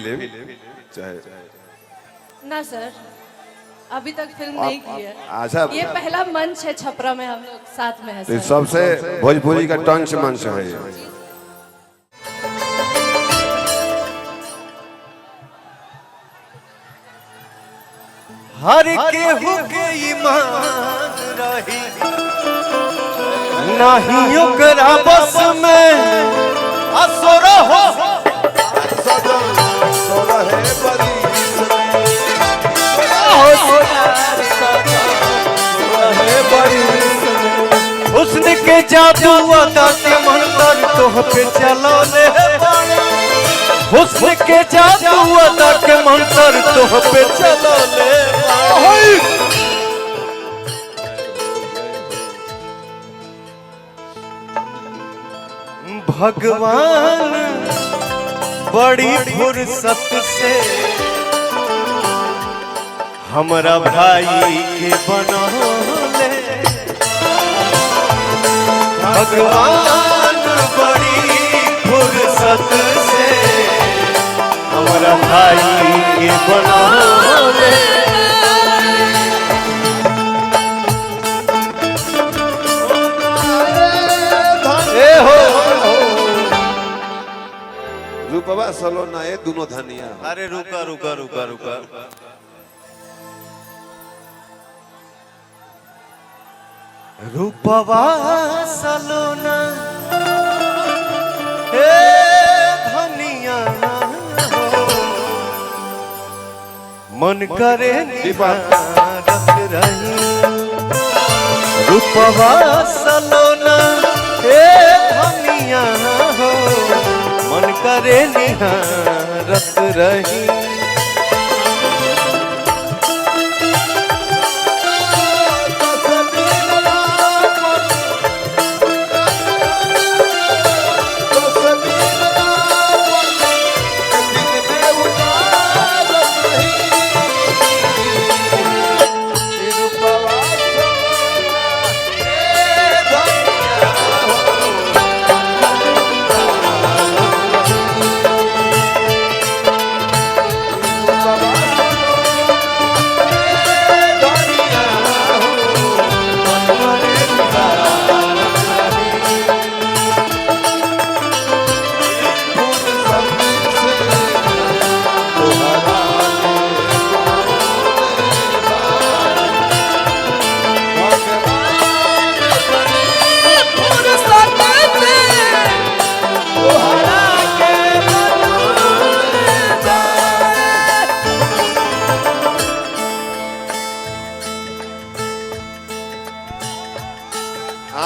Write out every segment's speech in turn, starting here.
Film चाहे ना सर, अभी तक फिल्म नहीं की है। अच्छा, ये पहला मंच है छपरा में, हम लोग साथ में है तो सर। सबसे भोजपुरी का टंच मंच है ये। हर केहू के ईमान रही नहीं ओकरा बस में असुर हो हुस्न के जादू अदा के मंतर तोह पे चलो ले हुस्न के जादू अदा के मंतर तोह पे चलो ले भगवान बड़ी फुर्सत से हमरा भाई के बनौले भगवान बड़ी फुर्सत से हमरा भाई के बनौले रूपवा सलोना ये दोनों धनिया। अरे रुका रुका रुका रुका रूपवा सलोना हे धनिया मन करे निहारत रही रूपवा सलोना हे धनिया हो मन करे निहारत रही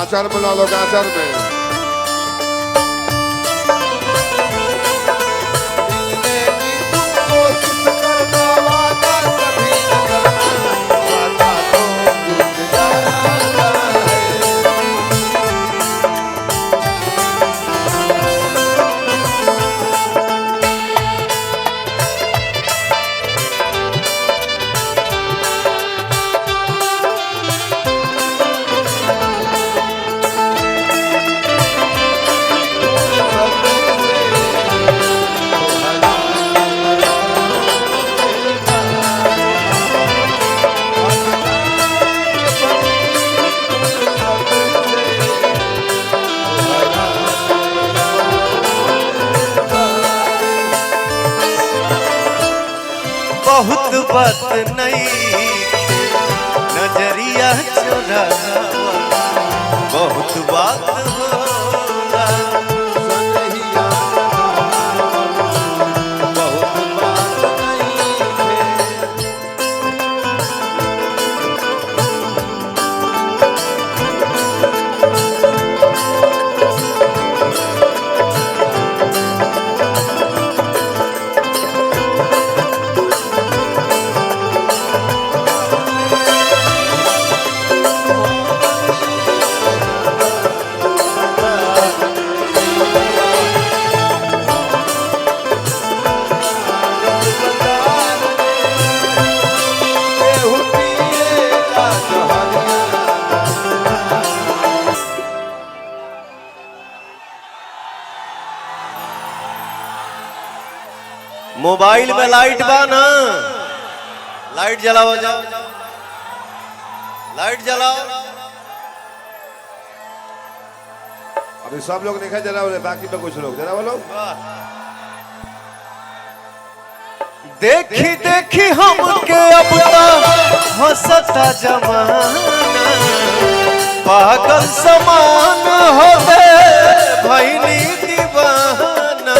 आचार बना लो आचार में। बहुत बात नहीं नजरिया चुरा बहुत बात होला बहुत बात मोबाइल में लाइट बा ना, लाइट जलाओ, जाओ लाइट जलाओ। अभी सब लोग नहीं जरा बोले, बाकी पे कुछ लोग जरा बोलो। देखी देखी हमके अब हंसता जमाना, पागल समान हो गए भैनी दीवाना।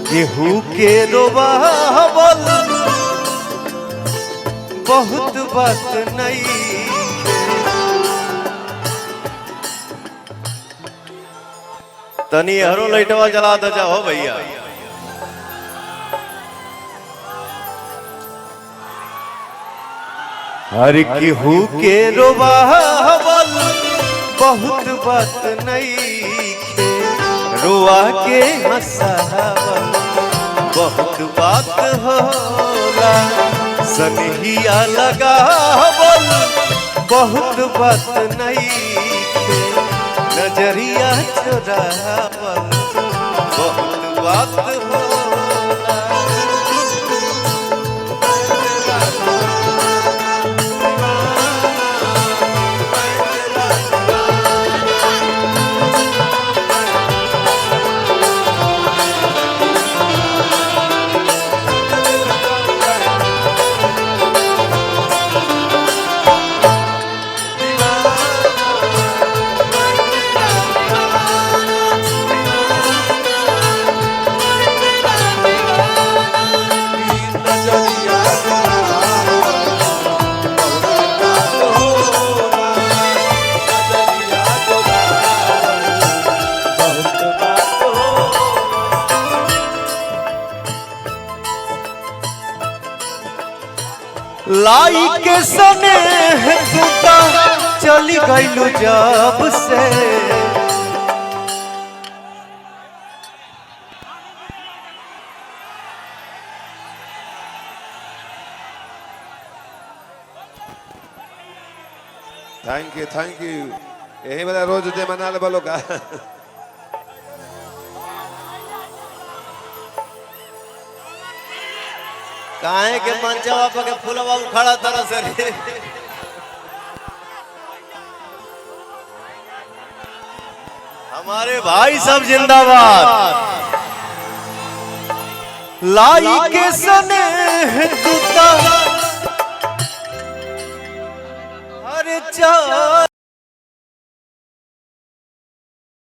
केहू के रोवावल बहुत बात नहीं। तनी हरो लाइटवा जला दे जाओ भैया। हर केहू के रोवावल बहुत बात नहीं, रोआ के हंसावल बहुत बात होला। सनहिया लगावल बहुत बात नहीं, नजरिया चुरावल बहुत बात होला। लाई के सने टूटा चली गईलू जब से, थैंक यू। यही वाला रोज दे मना ले बोलो का। काहे के मंचवा पे के फूलवा उखाड़ा तरह से रे। हमारे भाई सब जिंदाबाद। लाई के सने टूटा अरे चाल